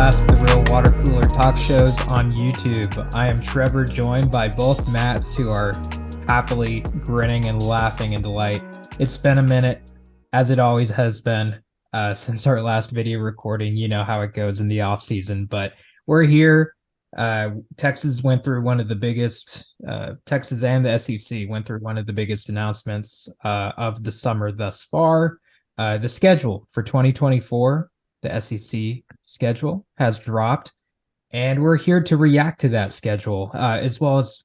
last of the real water cooler talk shows on YouTube. I am Trevor, joined by both Matts, who are happily grinning and laughing in delight. It's been a minute, as it always has been, since our last video recording. You know how it goes in the off season, but we're here. Texas went through one of the biggest, Texas and the SEC went through one of the biggest announcements of the summer thus far. The schedule for 2024, the SEC schedule, has dropped, and we're here to react to that schedule, as well as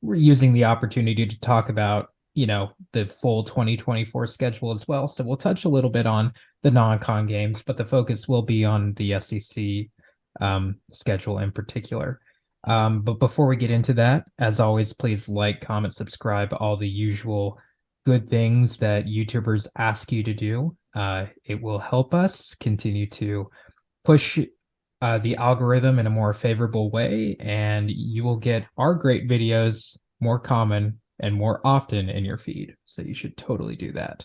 we're using the opportunity to talk about, the full 2024 schedule as well. So we'll touch a little bit on the non-con games, but the focus will be on the SEC schedule in particular. But before we get into that, as always, please like, comment, subscribe, all the usual good things that YouTubers ask you to do. It will help us continue to push the algorithm in a more favorable way, and you will get our great videos more common and more often in your feed. So you should totally do that.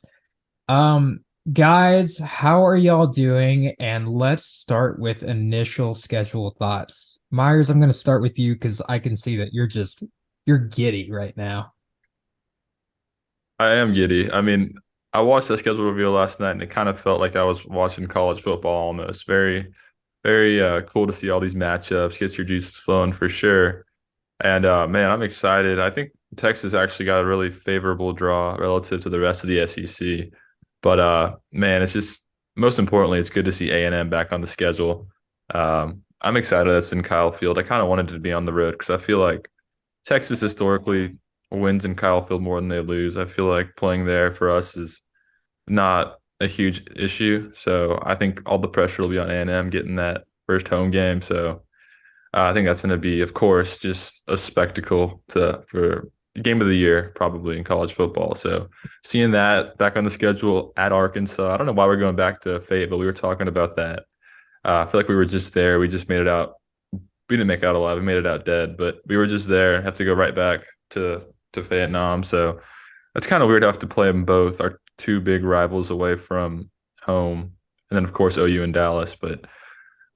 Guys, how are y'all doing? And let's start with initial schedule thoughts. Myers, I'm going to start with you because I can see that you're giddy right now. I am giddy. I mean, I watched that schedule reveal last night, and it kind of felt like I was watching college football almost. Very, very cool to see all these matchups, gets your juices flowing for sure. And man, I'm excited. I think Texas actually got a really favorable draw relative to the rest of the SEC. But man, it's just most importantly, it's good to see A&M back on the schedule. I'm excited that's in Kyle Field. I kind of wanted it to be on the road because I feel like Texas historically wins in Kyle Field more than they lose. I feel like playing there for us is not a huge issue. So I think all the pressure will be on A&M getting that first home game. So I think that's going to be, of course, just a spectacle for game of the year, probably in college football. So seeing that back on the schedule at Arkansas, I don't know why we're going back to Fate, but we were talking about that. I feel like we were just there. We just made it out. We didn't make it out alive. We made it out dead, but we were just there. Have to go right back to Vietnam. So that's kind of weird to have to play them both, our two big rivals away from home. And then, of course, OU and Dallas. But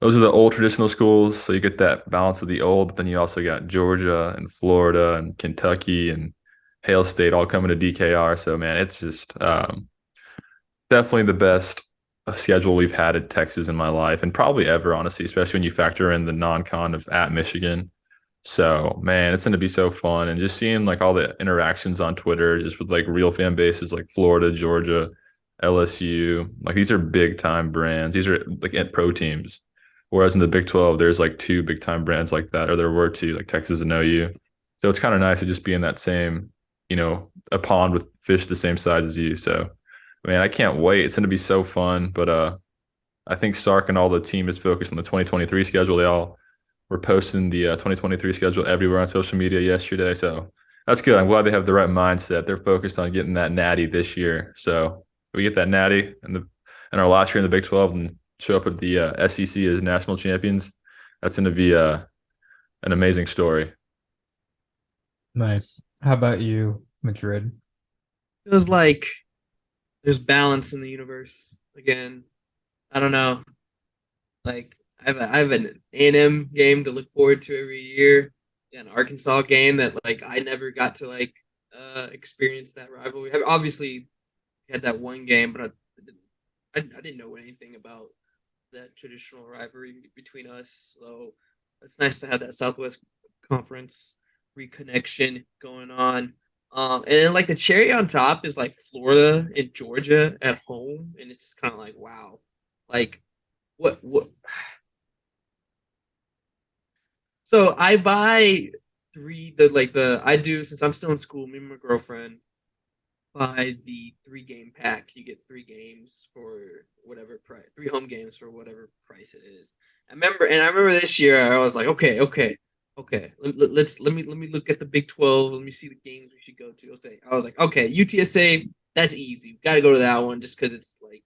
those are the old traditional schools, so you get that balance of the old, but then you also got Georgia and Florida and Kentucky and Hail State all coming to DKR. So, man, it's just definitely the best schedule we've had at Texas in my life, and probably ever, honestly, especially when you factor in the non-con of at Michigan. So, man, it's going to be so fun. And just seeing like all the interactions on Twitter, just with like real fan bases like Florida, Georgia, LSU, like these are big time brands. These are like at pro teams. Whereas in the Big 12, there's like two big time brands like that, or there were two, like Texas and OU. So it's kind of nice to just be in that same, a pond with fish the same size as you. So, man, I can't wait. It's going to be so fun. But I think Sark and all the team is focused on the 2023 schedule. They all were posting the 2023 schedule everywhere on social media yesterday. So that's good. I'm glad they have the right mindset. They're focused on getting that natty this year. So if we get that natty in our last year in the Big 12 and show up at the SEC as national champions, that's going to be an amazing story. Nice. How about you, Madrid? Feels like there's balance in the universe again. I don't know. Like I have an A&M game to look forward to every year. Yeah, an Arkansas game that like I never got to experience that rivalry. Obviously had that one game, but I didn't know anything about that traditional rivalry between us. So it's nice to have that Southwest Conference reconnection going on. And then like the cherry on top is like Florida and Georgia at home, and it's just kind of like wow, like what. So I buy I do, since I'm still in school. Me and my girlfriend buy the 3-game pack. You get 3 games for whatever price, 3 home games for whatever price it is. I remember this year I was like, okay. Let me look at the Big 12. Let me see the games we should go to. I was like, okay, UTSA, that's easy. Got to go to that one just because it's like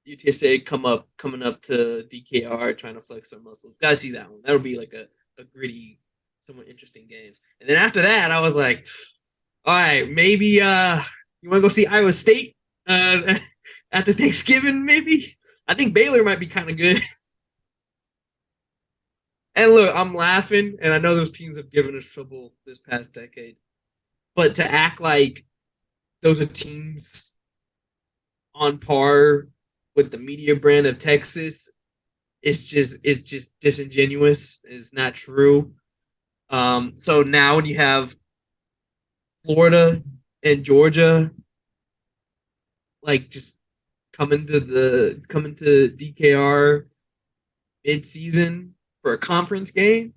UTSA coming up to DKR trying to flex their muscles. Got to see that one. That'll be like a gritty, somewhat interesting games. And then after that, I was like, all right, maybe you want to go see Iowa State after Thanksgiving, maybe? I think Baylor might be kind of good. And look, I'm laughing, and I know those teams have given us trouble this past decade, but to act like those are teams on par with the media brand of Texas, it's just disingenuous. It's not true. So now when you have Florida and Georgia like just coming to DKR mid season for a conference game,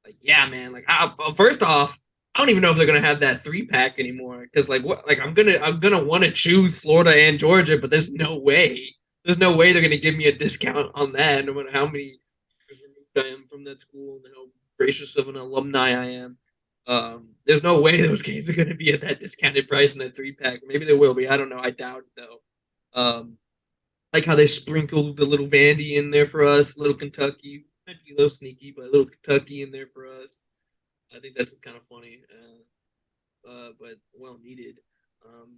like yeah, man. Like first off, I don't even know if they're gonna have that 3-pack anymore. Because like what like I'm gonna want to choose Florida and Georgia, but there's no way. There's no way they're gonna give me a discount on that, no matter how many years removed I am from that school and how gracious of an alumni I am. There's no way those games are gonna be at that discounted price in that 3-pack. Maybe they will be. I don't know. I doubt it though. Like how they sprinkled the little Vandy in there for us, little Kentucky. Might be a little sneaky, but a little Kentucky in there for us. I think that's kind of funny, but well needed. Um,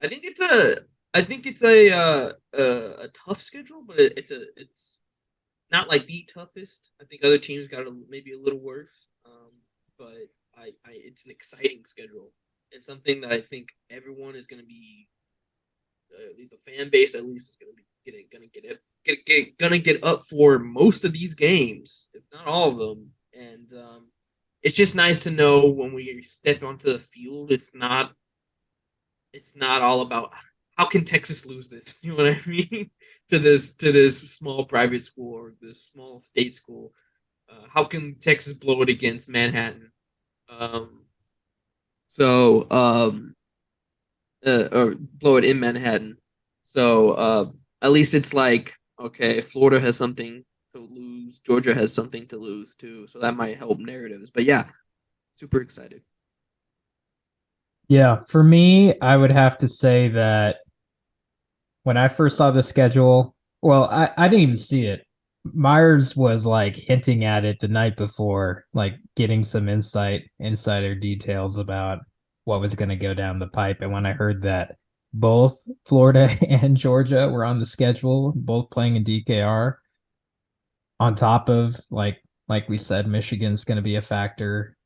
I think it's a tough schedule, but it's not like the toughest. I think other teams got maybe a little worse, but it's an exciting schedule and something that I think everyone is going to be the fan base at least is going to be gonna get up for most of these games, if not all of them, and it's just nice to know when we step onto the field, it's not all about how can Texas lose this. You know what I mean? To this small private school or this small state school. How can Texas blow it against Manhattan? Um, or blow it in Manhattan. So at least it's like okay, Florida has something to lose, Georgia has something to lose too, so that might help narratives. But yeah, super excited. Yeah, for me, I would have to say that when I first saw the schedule, well, I didn't even see it. Myers was like hinting at it the night before, like getting some insider details about what was going to go down the pipe. And when I heard that both Florida and Georgia were on the schedule, both playing in DKR, on top of like we said, Michigan's going to be a factor.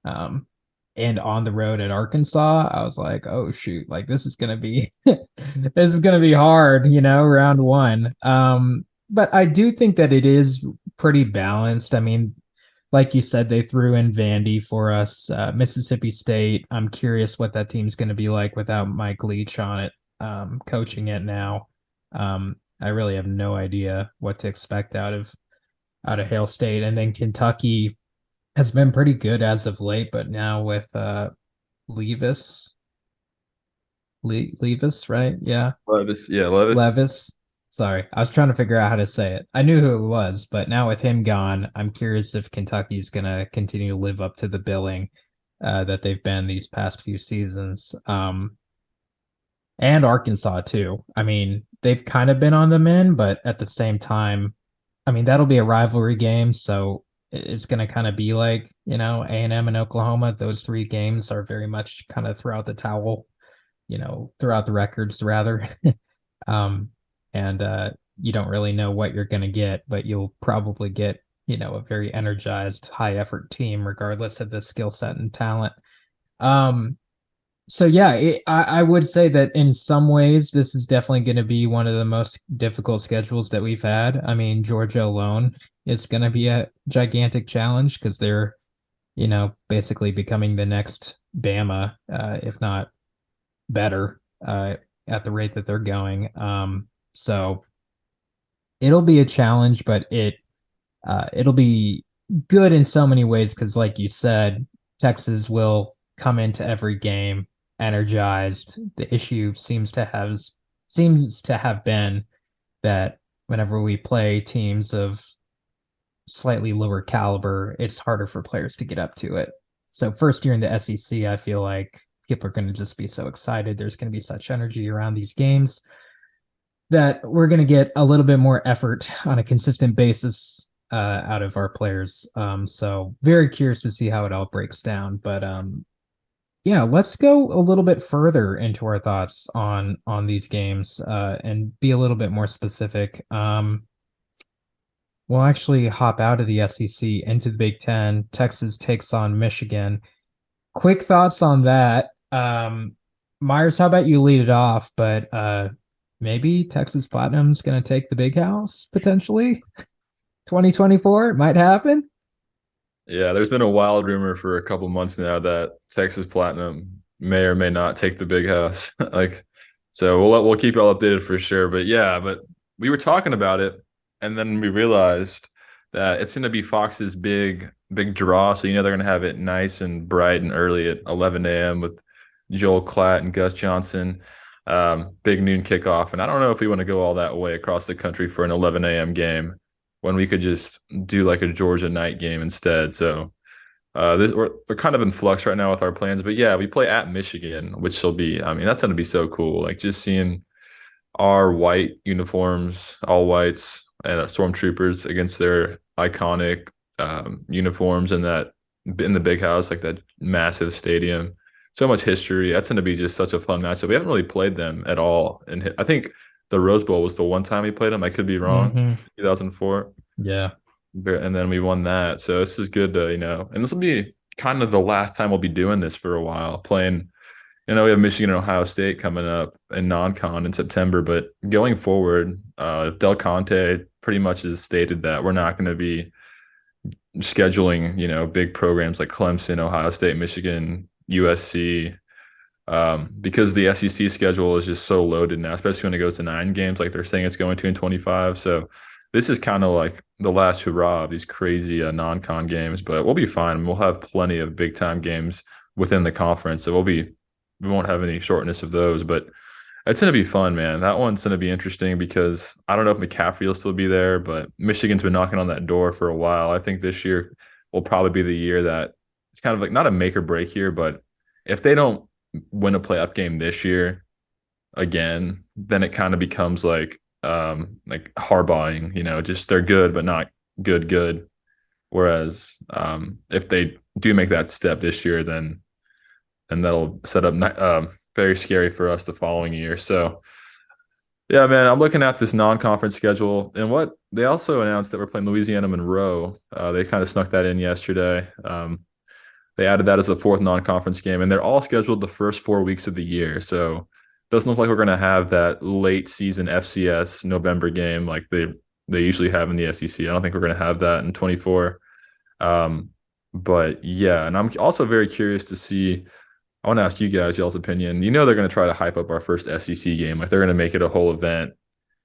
And on the road at Arkansas, I was like, oh shoot, like this is gonna be this is gonna be hard, round one. But I do think that it is pretty balanced. I mean, like you said, they threw in Vandy for us, Mississippi State. I'm curious what that team's gonna be like without Mike Leach on it, coaching it now. I really have no idea what to expect out of Hail State, and then Kentucky has been pretty good as of late, but now with Levis, Levis, right? Yeah, Levis, yeah, Levis. Levis. Sorry, I was trying to figure out how to say it. I knew who it was, but now with him gone, I'm curious if Kentucky's gonna continue to live up to the billing that they've been these past few seasons. And Arkansas too. I mean, they've kind of been on the mend, but at the same time, I mean, that'll be a rivalry game, so it's going to kind of be like, A&M and Oklahoma. Those three games are very much kind of throughout the towel, throughout the records rather. And you don't really know what you're going to get, but you'll probably get, a very energized, high effort team, regardless of the skill set and talent. So yeah, I would say that in some ways, this is definitely going to be one of the most difficult schedules that we've had. I mean, Georgia alone is going to be a gigantic challenge because they're, basically becoming the next Bama, if not better, at the rate that they're going. So it'll be a challenge, but it'll be good in so many ways because, like you said, Texas will come into every game energized. The issue seems to have been that whenever we play teams of slightly lower caliber, it's harder for players to get up to it. So first year in the SEC, I feel like people are going to just be so excited. There's going to be such energy around these games that we're going to get a little bit more effort on a consistent basis out of our players. So very curious to see how it all breaks down. But Yeah, let's go a little bit further into our thoughts on these games, and be a little bit more specific. We'll actually hop out of the SEC into the Big Ten. Texas takes on Michigan. Quick thoughts on that. Myers, how about you lead it off? But maybe Texas Platinum's going to take the big house potentially. 2024 it might happen. Yeah, there's been a wild rumor for a couple months now that Texas Platinum may or may not take the big house. Like, so we'll keep y'all updated for sure. But yeah, but we were talking about it, and then we realized that it's going to be Fox's big draw. So they're going to have it nice and bright and early at 11 a.m. with Joel Klatt and Gus Johnson. Big noon kickoff, and I don't know if we want to go all that way across the country for an 11 a.m. game when we could just do like a Georgia night game instead. So we're kind of in flux right now with our plans. But yeah, we play at Michigan, which will be, I mean, that's going to be so cool. Like just seeing our white uniforms, all whites, and stormtroopers against their iconic uniforms in the big house, like that massive stadium. So much history. That's going to be just such a fun matchup. We haven't really played them at all, and I think the Rose Bowl was the one time we played them. I could be wrong. 2004. Yeah. And then we won that. So this is good to, and this will be kind of the last time we'll be doing this for a while, playing. We have Michigan and Ohio State coming up in non-con in September, but going forward, Del Conte pretty much has stated that we're not going to be scheduling, big programs like Clemson, Ohio State, Michigan, USC, because the SEC schedule is just so loaded now, especially when it goes to 9 games, like they're saying it's going to in 25. So this is kind of like the last hurrah of these crazy non-con games, but we'll be fine. We'll have plenty of big-time games within the conference, so we won't have any shortness of those, but it's going to be fun, man. That one's going to be interesting because I don't know if McCaffrey will still be there, but Michigan's been knocking on that door for a while. I think this year will probably be the year that it's kind of like not a make or break year, but if they don't win a playoff game this year again, then it kind of becomes like Harbaughing, just they're good, but not good. Whereas if they do make that step this year, then that'll set up very scary for us the following year. So, yeah, man, I'm looking at this non-conference schedule, and what they also announced that we're playing Louisiana Monroe. They kind of snuck that in yesterday. They added that as the 4th non-conference game, and they're all scheduled the first 4 weeks of the year. So it doesn't look like we're going to have that late season FCS November game like they usually have in the SEC. I don't think we're going to have that in 24. But yeah, and I'm also very curious to see. I want to ask you guys y'all's opinion. They're going to try to hype up our first SEC game. Like they're going to make it a whole event.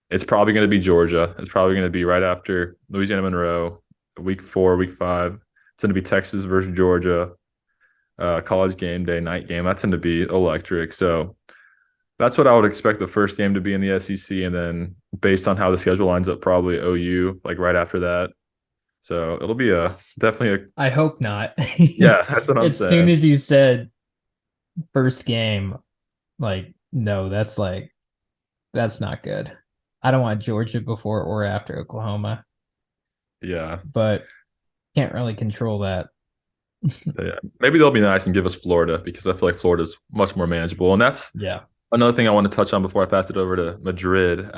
It's probably going to be Georgia. It's probably going to be right after Louisiana Monroe, week 4, week 5. It's going to be Texas versus Georgia, college game day, night game. That's going to be electric. So that's what I would expect the first game to be in the SEC. And then based on how the schedule lines up, probably OU, like right after that. So it'll be definitely I hope not. Yeah, that's what I'm saying. As soon as you said first game, like, no, that's not good. I don't want Georgia before or after Oklahoma. Yeah. But can't really control that. Yeah. Maybe they'll be nice and give us Florida because I feel like Florida's much more manageable. And that's another thing I want to touch on before I pass it over to Madrid.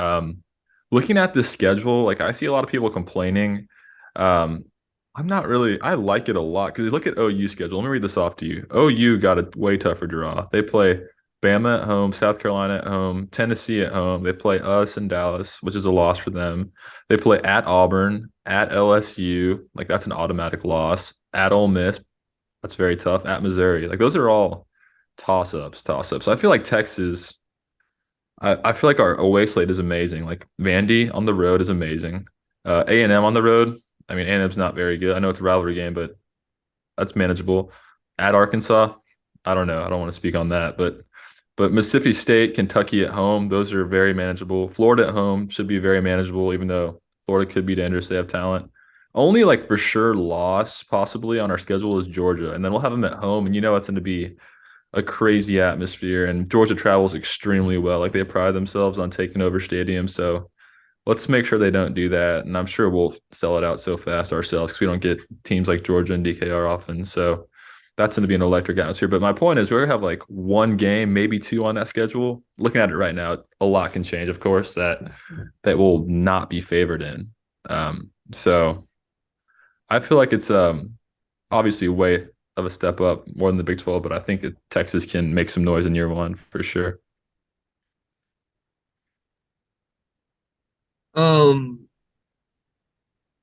Looking at this schedule, like I see a lot of people complaining. I'm not really – I like it a lot because you look at OU schedule. Let me read this off to you. OU got a way tougher draw. They play Bama at home, South Carolina at home, Tennessee at home. They play us in Dallas, which is a loss for them. They play at Auburn, at LSU. Like that's an automatic loss. At Ole Miss, that's very tough. At Missouri. Like those are all toss-ups. I feel like Texas – I feel like our away slate is amazing. Like Vandy on the road is amazing. A&M on the road – I mean, A&M's not very good. I know it's a rivalry game, but that's manageable. At Arkansas, I don't know. I don't want to speak on that, but Mississippi State, Kentucky at home, those are very manageable. Florida at home should be very manageable, even though Florida could be dangerous. They have talent. Only like for sure loss possibly on our schedule is Georgia, and then we'll have them at home, and it's going to be a crazy atmosphere. And Georgia travels extremely well. Like they pride themselves on taking over stadiums, so let's make sure they don't do that. And I'm sure we'll sell it out so fast ourselves because we don't get teams like Georgia and DKR often. So that's going to be an electric atmosphere. But my point is, we have like one game, maybe two on that schedule. Looking at it right now, a lot can change, of course, that will not be favored in. So I feel like it's obviously way of a step up more than the Big 12, but I think Texas can make some noise in year one for sure.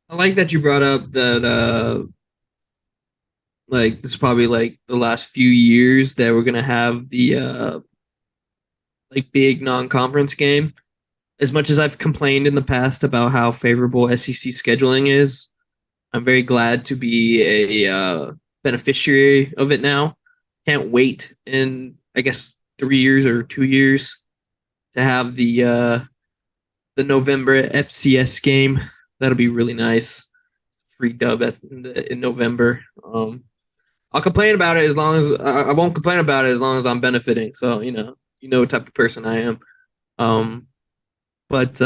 I like that you brought up that like this is probably like the last few years that we're gonna have the like big non-conference game. As much as I've complained in the past about how favorable SEC scheduling is, I'm very glad to be a beneficiary of it now. Can't wait in I guess 3 years or 2 years to have the November FCS game. That'll be really nice. Free dub in November. I'll complain about it as long as I won't complain about it as long as I'm benefiting. So you know what type of person I am. Um, but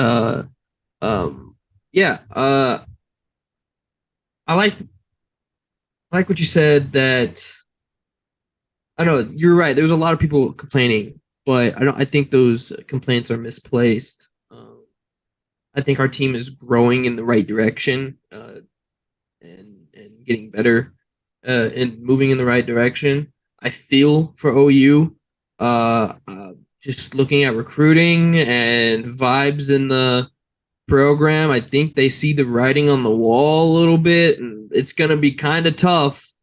yeah. I like what you said that I know you're right. There's a lot of people complaining, but I think those complaints are misplaced. I think our team is growing in the right direction, and getting better, and moving in the right direction. I feel for OU, just looking at recruiting and vibes in the program. I think they see the writing on the wall a little bit, and it's gonna be kind of tough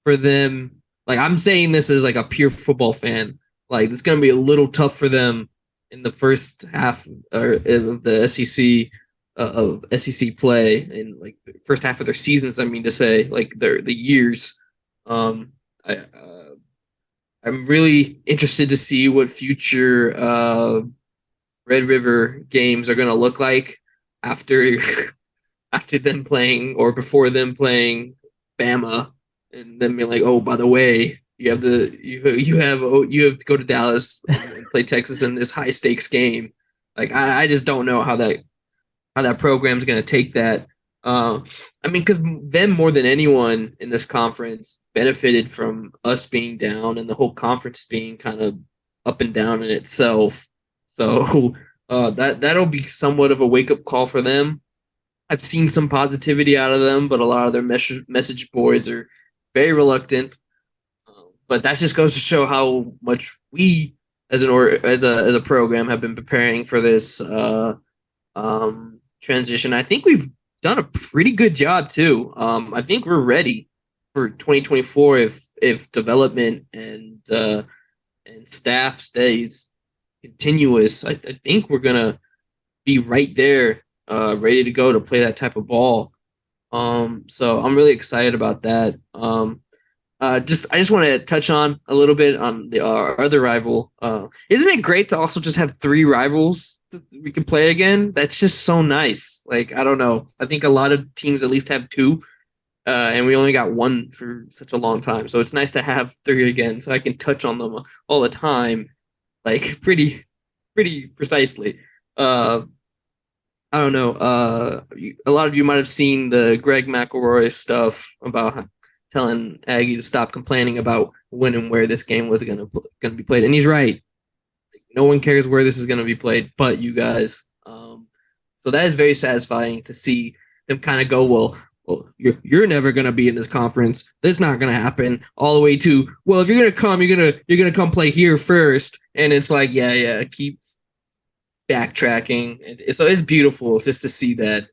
for them. Like I'm saying this as like a pure football fan. Like it's gonna be a little tough for them in the first half of the SEC of SEC play in like the first half of their seasons. I mean to say like the years. Um, I'm really interested to see what future Red River games are gonna look like after after them playing or before them playing Bama, and then being like, oh, by the way, you have to go to Dallas and play Texas in this high stakes game. Like I just don't know how that program's going to take that. I mean, because them more than anyone in this conference benefited from us being down and the whole conference being kind of up and down in itself. So that'll be somewhat of a wake up call for them. I've seen some positivity out of them, but a lot of their message boards are very reluctant. But that just goes to show how much we, as as a program, have been preparing for this transition. I think we've done a pretty good job too. I think we're ready for 2024 if development and staff stays continuous. I think we're gonna be right there, ready to go to play that type of ball. So I'm really excited about that. I just want to touch on a little bit on our other rival. Isn't it great to also just have three rivals that we can play again? That's just so nice. Like I don't know. I think a lot of teams at least have two, and we only got one for such a long time. So it's nice to have three again, so I can touch on them all the time, like pretty precisely. I don't know. A lot of you might have seen the Greg McElroy stuff about telling Aggie to stop complaining about when and where this game was gonna be played, and he's right. No one cares where this is gonna be played, but you guys. So that is very satisfying to see them kind of go, well, you're never gonna be in this conference. That's not gonna happen. All the way to, well, if you're gonna come, you're gonna come play here first, and it's like, yeah, keep backtracking, and so it's beautiful just to see that.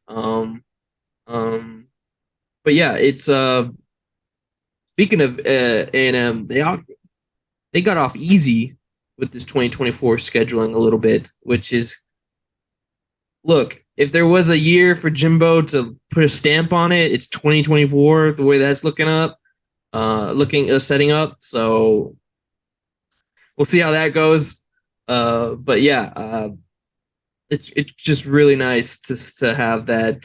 But yeah, it's speaking of A&M, they got off easy with this 2024 scheduling a little bit, which is, look, if there was a year for Jimbo to put a stamp on it, it's 2024. The way that's setting up. So we'll see how that goes. But yeah, it's just really nice to have that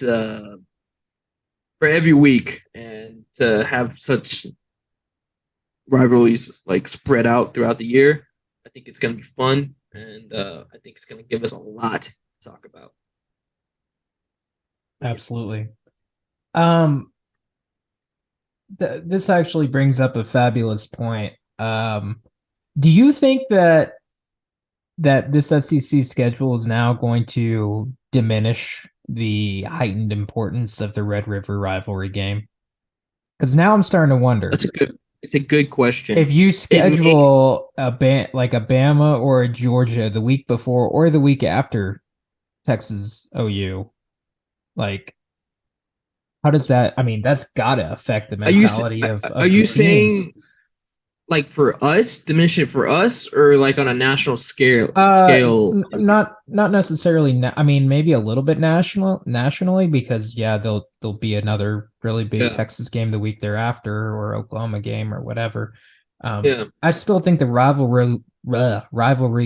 for every week and to have such rivalries like spread out throughout the year. I think it's going to be fun, and I think it's going to give us a lot to talk about. Absolutely. this actually brings up a fabulous point. Do you think that this SEC schedule is now going to diminish the heightened importance of the Red River rivalry game? Because now I'm starting to wonder It's a good question. if you It may, schedule like a Bama or a Georgia the week before or the week after Texas OU, like how does that? I mean, that's got to affect the mentality of are the you teams. saying like for us, diminish it for us, or like on a national scale? Not necessarily. I mean, maybe a little bit nationally, because yeah, there'll be another really big Yeah, Texas game the week thereafter, or Oklahoma game, or whatever. yeah. I still think the rivalry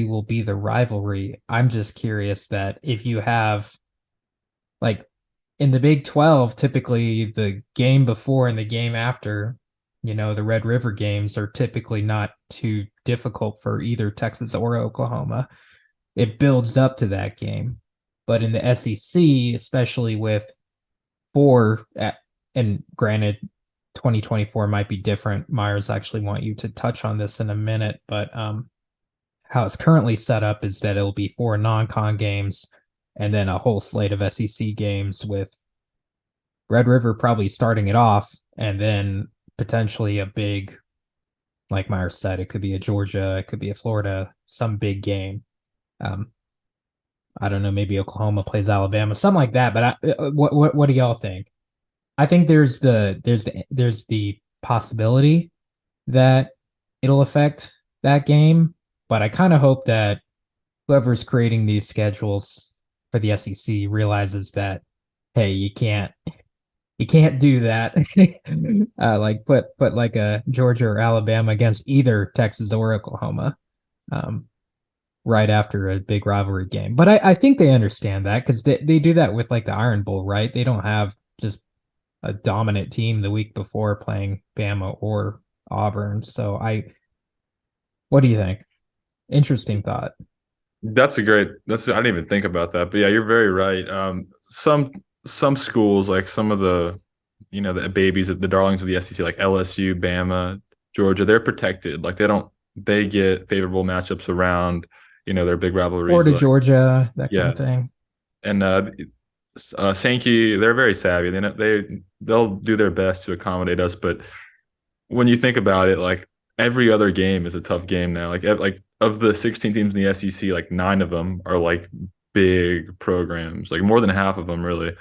will be the rivalry. I'm just curious that if you have like in the Big 12, typically the game before and the game after, the Red River games are typically not too difficult for either Texas or Oklahoma. It builds up to that game. But in the SEC, especially with four, and granted, 2024 might be different. Myers actually want you to touch on this in a minute, but how it's currently set up is that it'll be four non-con games and then a whole slate of SEC games with Red River probably starting it off, and then potentially a big, like Myers said, it could be a Georgia, it could be a Florida, some big game. Um, I don't know, maybe Oklahoma plays Alabama, something like that. But what do y'all think? I think there's the possibility that it'll affect that game, but I kind of hope that whoever's creating these schedules for the SEC realizes that, hey, you can't do that. Like put like a Georgia or Alabama against either Texas or Oklahoma, um, right after a big rivalry game. But I think they understand that because they do that with like the Iron Bowl, right? They don't have just a dominant team the week before playing Bama or Auburn. So what do you think? Interesting thought. That's a great. I didn't even think about that, but yeah, you're very right. Some schools, like some of the babies, the darlings of the SEC, like LSU, Bama, Georgia, they're protected. Like they get favorable matchups around, their big Or rivalries. to Like Georgia, that kind yeah, of thing. and Sankey, they're very savvy. They'll do their best to accommodate us, but when you think about it, like every other game is a tough game now. Like of the 16 teams in the SEC, like 9 of them are like big programs, like more than half of them really.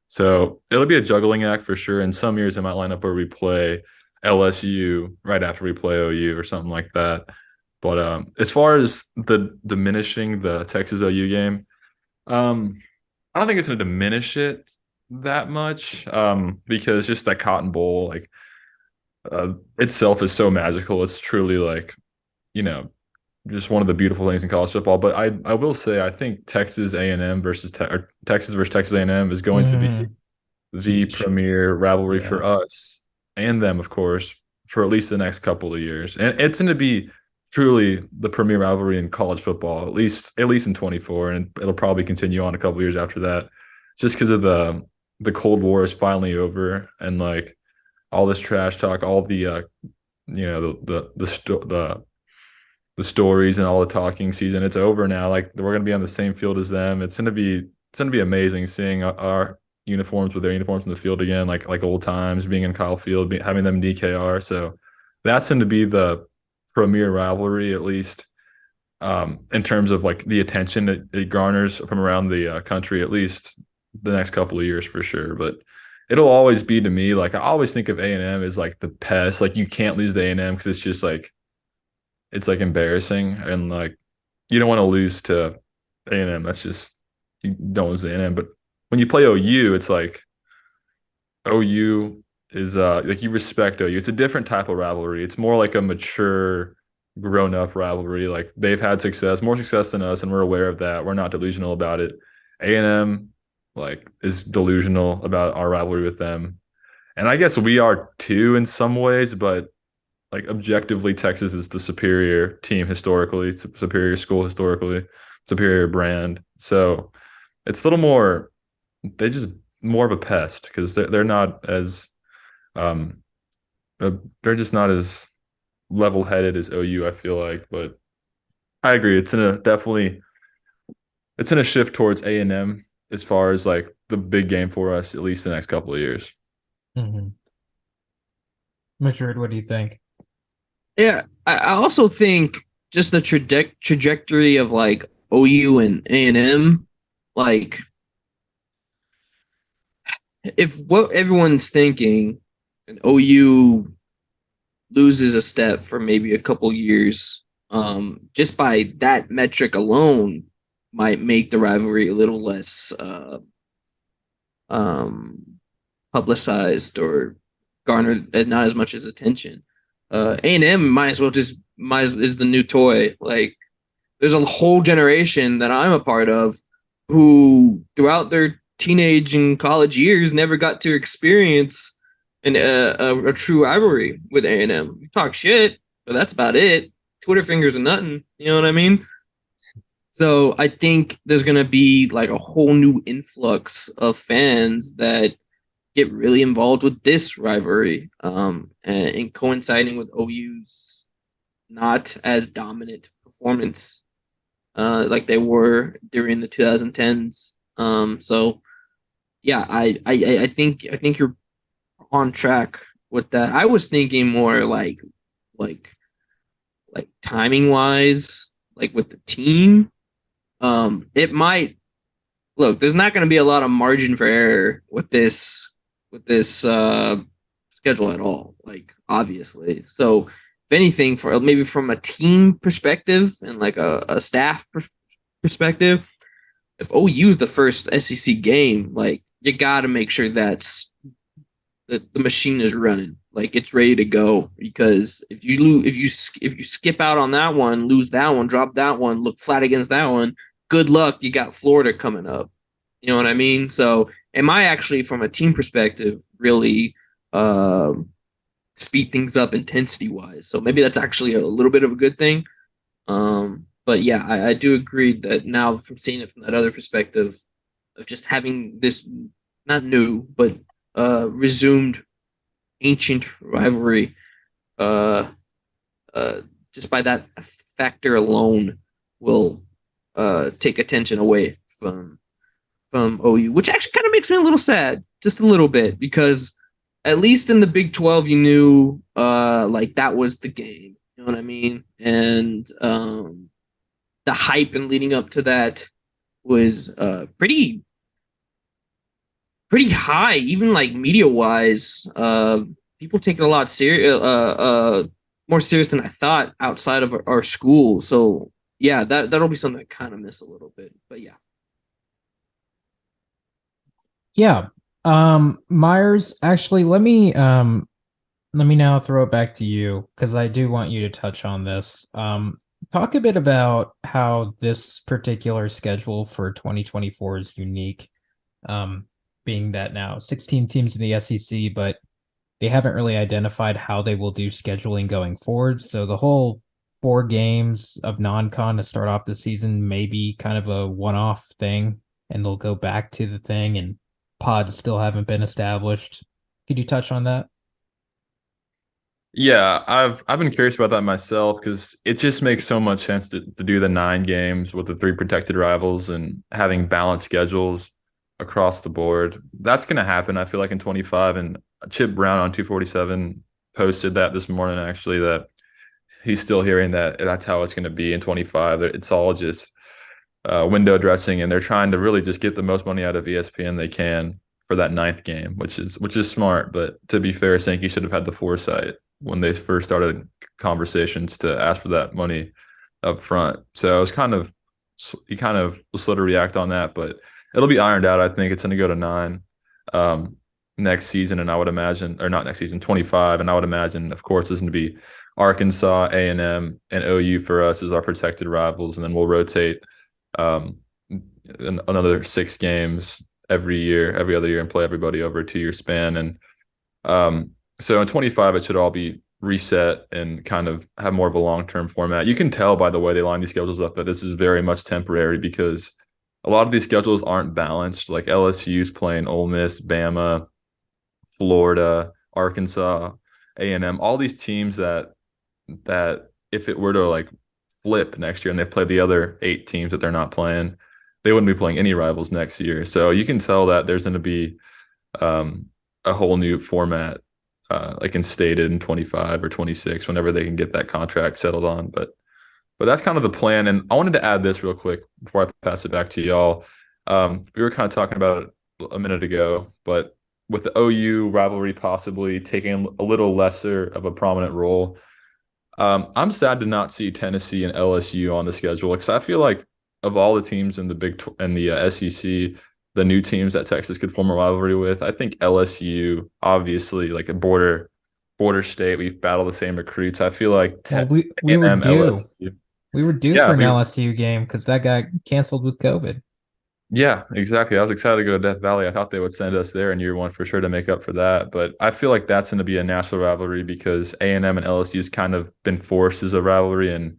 So it'll be a juggling act for sure. And some years it might line up where we play LSU right after we play OU or something like that. But as far as the diminishing the Texas OU game, I don't think it's going to diminish it that much because just that Cotton Bowl, like itself is so magical. It's truly like, you know, just one of the beautiful things in college football. But I will say I think Texas A&M or Texas versus Texas A&M is going to be the Huge. premier rivalry Yeah. for us and them, of course, for at least the next couple of years. And it's going to be truly the premier rivalry in college football, at least in 24, and it'll probably continue on a couple of years after that, just because of the Cold War is finally over and like all this trash talk, all the the stories and all the talking season. It's over now. Like we're gonna be on the same field as them. It's gonna be amazing seeing our uniforms with their uniforms in the field again, like old times, being in Kyle Field, having them DKR. So that's going to be the premier rivalry, at least in terms of like the attention it garners from around the country, at least the next couple of years for sure. But it'll always be to me like I always think of A&M as like the pest. Like you can't lose to A&M because it's just like it's like embarrassing and like you don't want to lose to A&M. That's just you don't lose to A&M. But when you play OU, it's like OU is like you respect OU. It's a different type of rivalry. It's more like a mature, grown up rivalry. Like they've had success, more success than us, and we're aware of that. We're not delusional about it. A&M like is delusional about our rivalry with them. And I guess we are too in some ways, but like objectively, Texas is the superior team historically, superior school historically, superior brand. So it's a little more. They just more of a pest because they're not as um uh, they're just not as level-headed as OU, I feel like. But I agree. It's in a shift towards A&M as far as like the big game for us, at least the next couple of years. Mm-hmm. Madrid, what do you think? Yeah, I also think just the trajectory of like OU and A&M, like if what everyone's thinking, and OU loses a step for maybe a couple years, just by that metric alone, might make the rivalry a little less um, publicized or garnered not as much as attention. A&M might as well just is the new toy. Like there's a whole generation that I'm a part of who throughout their teenage and college years never got to experience a true rivalry with A&M. We talk shit, but that's about it. Twitter fingers and nothing. You know what I mean? So I think there's gonna be like a whole new influx of fans that get really involved with this rivalry, and coinciding with OU's not as dominant performance like they were during the 2010s. So yeah, I think you're on track with that. I was thinking more like like timing wise, like with the team. It might look. There's not going to be a lot of margin for error with this schedule at all. Like obviously, so if anything, for maybe from a team perspective and like a staff perspective, if OU is the first SEC game, like you got to make sure that the machine is running, like it's ready to go. Because if you lose, if you skip out on that one, lose that one, drop that one, look flat against that one, good luck. You got Florida coming up. You know what I mean? So, am I actually, from a team perspective, really speed things up intensity wise? So maybe that's actually a little bit of a good thing. But yeah, I do agree that now from seeing it from that other perspective of just having this not new but resumed ancient rivalry, uh, uh, just by that factor alone will take attention away from OU, which actually kind of makes me a little sad, just a little bit, because at least in the Big 12, you knew like that was the game. You know what I mean? And the hype and leading up to that was pretty high, even like media wise. People take it a lot more serious than I thought outside of our school. So yeah, that'll be something I kind of miss a little bit. But yeah. Yeah. Myers, actually, let me now throw it back to you because I do want you to touch on this. Talk a bit about how this particular schedule for 2024 is unique. Being that now 16 teams in the SEC, but they haven't really identified how they will do scheduling going forward. So the whole 4 games of non-con to start off the season may be kind of a one-off thing, and they'll go back to the thing, and pods still haven't been established. Could you touch on that? Yeah, I've been curious about that myself because it just makes so much sense to do the 9 games with the 3 protected rivals and having balanced schedules across the board. That's going to happen, I feel like, in 25. And Chip Brown on 247 posted that this morning, actually, that he's still hearing that that's how it's going to be in 25. It's all just window dressing, and they're trying to really just get the most money out of ESPN they can for that 9th game, which is smart. But to be fair, Sankey should have had the foresight when they first started conversations to ask for that money up front. So he kind of was slow to react on that, but it'll be ironed out. I think it's going to go to 9 next season, and I would imagine, or not next season, 25, and I would imagine, of course, there's going to be Arkansas, A&M, and OU for us as our protected rivals, and then we'll rotate another 6 games every other year, and play everybody over a 2-year span. And so in 25, it should all be reset and kind of have more of a long-term format. You can tell by the way they line these schedules up that this is very much temporary because a lot of these schedules aren't balanced. Like LSU's playing Ole Miss, Bama, Florida, Arkansas, A&M, all these teams that if it were to like flip next year and they play the other 8 teams that they're not playing, they wouldn't be playing any rivals next year. So you can tell that there's going to be a whole new format like instated in 25 or 26 whenever they can get that contract settled on. But that's kind of the plan. And I wanted to add this real quick before I pass it back to y'all. We were kind of talking about it a minute ago, but with the OU rivalry possibly taking a little lesser of a prominent role, I'm sad to not see Tennessee and LSU on the schedule because I feel like of all the teams in the SEC, the new teams that Texas could form a rivalry with, I think LSU, obviously, like a border state, we've battled the same recruits. I feel like we were due. LSU. We were due for an LSU game because that got canceled with COVID. Yeah, exactly. I was excited to go to Death Valley. I thought they would send us there in year 1 for sure to make up for that. But I feel like that's going to be a national rivalry because A&M and LSU's kind of been forced as a rivalry. And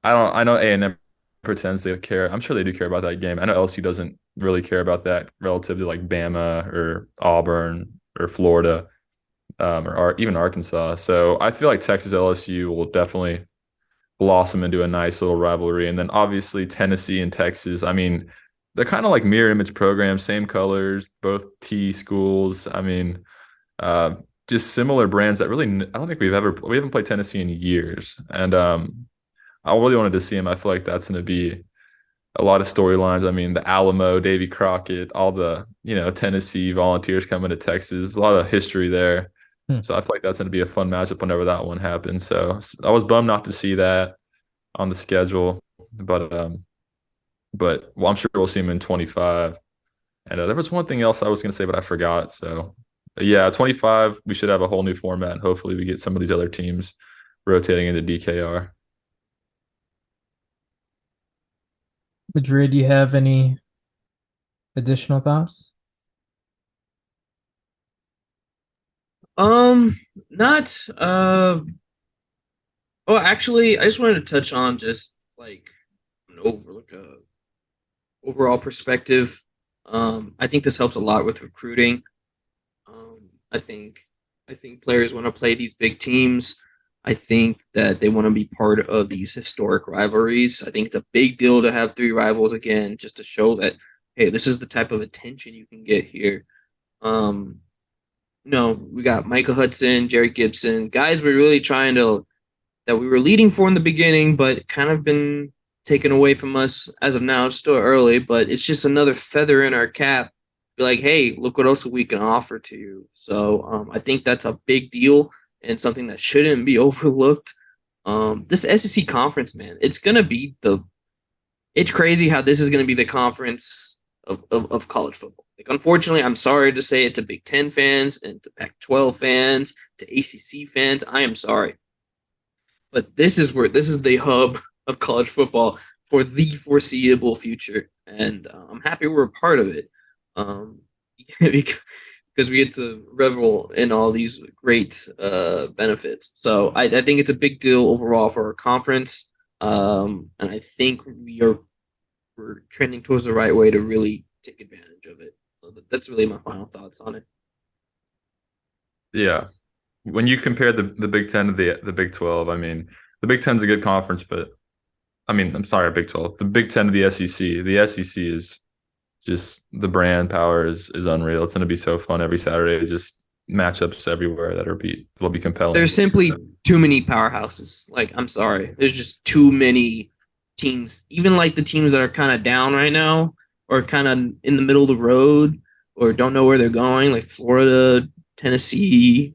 I know A&M pretends they care. I'm sure they do care about that game. I know LSU doesn't really care about that relative to like Bama or Auburn or Florida or even Arkansas. So I feel like Texas LSU will definitely blossom into a nice little rivalry. And then obviously Tennessee and Texas, I mean, they're kind of like mirror image programs, same colors, both T schools. I mean, just similar brands that really, I don't think we haven't played Tennessee in years. And I really wanted to see them. I feel like that's going to be a lot of storylines. I mean, the Alamo, Davy Crockett, all the, Tennessee Volunteers coming to Texas, a lot of history there. So I feel like that's going to be a fun matchup whenever that one happens. So I was bummed not to see that on the schedule, but well, I'm sure we'll see him in 25. And there was one thing else I was going to say, but I forgot. So yeah, 25, we should have a whole new format. Hopefully we get some of these other teams rotating into DKR. Madrid, do you have any additional thoughts? Not oh, actually, I just wanted to touch on just like an overall perspective. I think this helps a lot with recruiting. I think players want to play these big teams. I think that they want to be part of these historic rivalries. I think it's a big deal to have 3 rivals again, just to show that, hey, this is the type of attention you can get here. We got Micah Hudson, Jerry Gibson, guys we're really that we were leading for in the beginning, but kind of been taken away from us as of now. It's still early, but it's just another feather in our cap. Be like, hey, look what else we can offer to you. So I think that's a big deal and something that shouldn't be overlooked. This SEC conference, man, it's crazy how this is going to be the conference of college football. Like, unfortunately, I'm sorry to say it to Big Ten fans and to Pac-12 fans, to ACC fans. I am sorry. But this is the hub of college football for the foreseeable future. And I'm happy we're a part of it. Because we get to revel in all these great benefits. So I think it's a big deal overall for our conference. And I think we're trending towards the right way to really take advantage of it. So that's really my final thoughts on it. Yeah. When you compare the Big Ten to the Big 12, I mean, the Big Ten's a good conference, but I mean, I'm sorry, Big 12. The Big Ten to the SEC. The SEC is just, the brand power is unreal. It's going to be so fun every Saturday. Just matchups everywhere will be compelling. There's simply too many powerhouses. Like, I'm sorry. There's just too many teams. Even like the teams that are kind of down right now or kind of in the middle of the road or don't know where they're going, like Florida, Tennessee,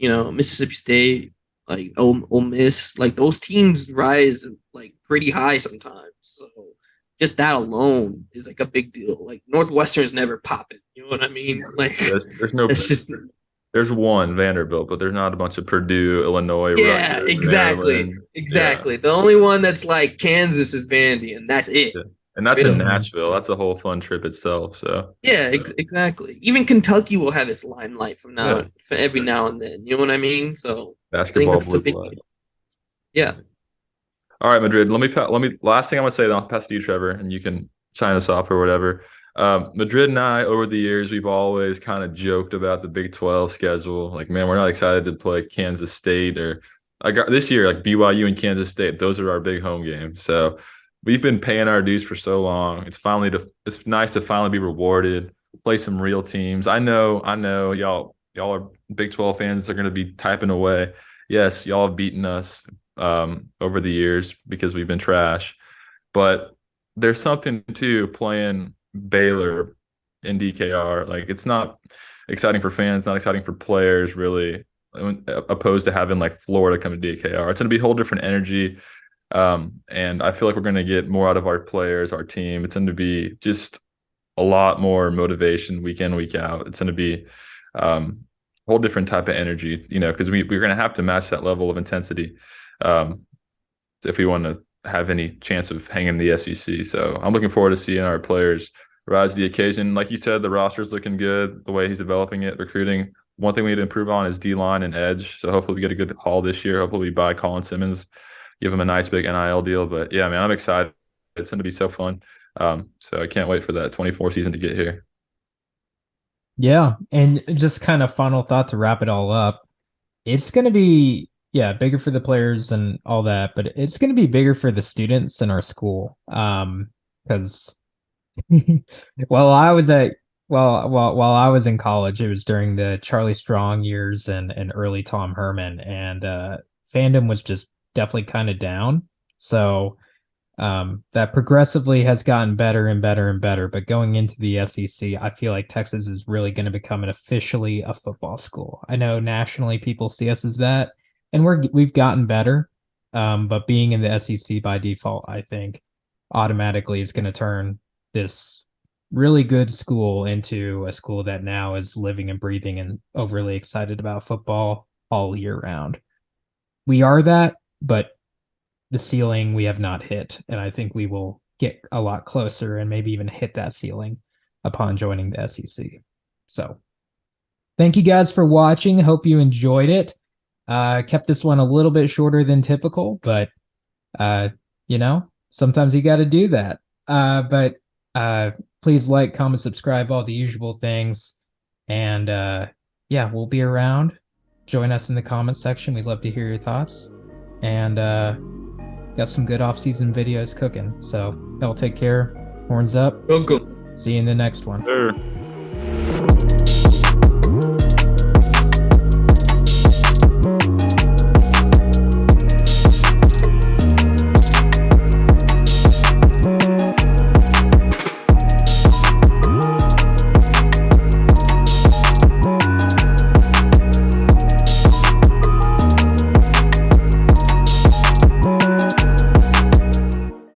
Mississippi State, like Ole Miss, like those teams rise like pretty high sometimes. So just that alone is like a big deal. Like Northwestern's never popping. You know what I mean? Like there's one Vanderbilt, but there's not a bunch of Purdue, Illinois. Yeah, Rutgers, exactly. Maryland. Exactly. Yeah. The only one that's like Kansas is Vandy, and that's it. Yeah. And that's in Nashville. That's a whole fun trip itself. So yeah, exactly. Even Kentucky will have its limelight from every now and then. You know what I mean? So basketball blue blood. Yeah. All right, Madrid. Let me last thing I'm gonna say, then I'll pass it to you, Trevor, and you can sign us off or whatever. Madrid and I, over the years, we've always kind of joked about the Big 12 schedule. Like, man, we're not excited to play Kansas State or I got this year, like BYU and Kansas State. Those are our big home games. So we've been paying our dues for so long. It's nice to finally be rewarded, play some real teams. I know, y'all are Big 12 fans are going to be typing away. Yes, y'all have beaten us over the years because we've been trash, but there's something to playing Baylor in DKR. Like it's not exciting for fans, not exciting for players, really, opposed to having like Florida come to DKR. It's going to be a whole different energy. And I feel like we're going to get more out of our players, our team. It's going to be just a lot more motivation week in, week out. It's going to be a whole different type of energy, because we're going to have to match that level of intensity if we want to have any chance of hanging the SEC. So I'm looking forward to seeing our players rise to the occasion. Like you said, the roster's looking good, the way he's developing it, recruiting. One thing we need to improve on is D-line and edge. So hopefully we get a good haul this year. Hopefully we buy Colin Simmons, give him a nice big NIL deal. But yeah, man, I'm excited. It's going to be so fun. So I can't wait for that 24 season to get here. Yeah. And just kind of final thought to wrap it all up. It's going to be, bigger for the players and all that, but it's going to be bigger for the students in our school. Because while I was in college, it was during the Charlie Strong years and early Tom Herman, and fandom was just definitely kind of down. So that progressively has gotten better and better and better. But going into the SEC, I feel like Texas is really going to become officially a football school. I know nationally people see us as that, and we've gotten better. But being in the SEC by default, I think automatically is going to turn this really good school into a school that now is living and breathing and overly excited about football all year round. We are that, but the ceiling we have not hit, and I think we will get a lot closer and maybe even hit that ceiling upon joining the SEC. So thank you guys for watching. Hope you enjoyed it. Kept this one a little bit shorter than typical, but sometimes you got to do that. But please like, comment, subscribe, all the usual things. And we'll be around. Join us in the comments section. We'd love to hear your thoughts. And got some good off-season videos cooking. So y'all take care. Horns up. Go. See you in the next one. Sure.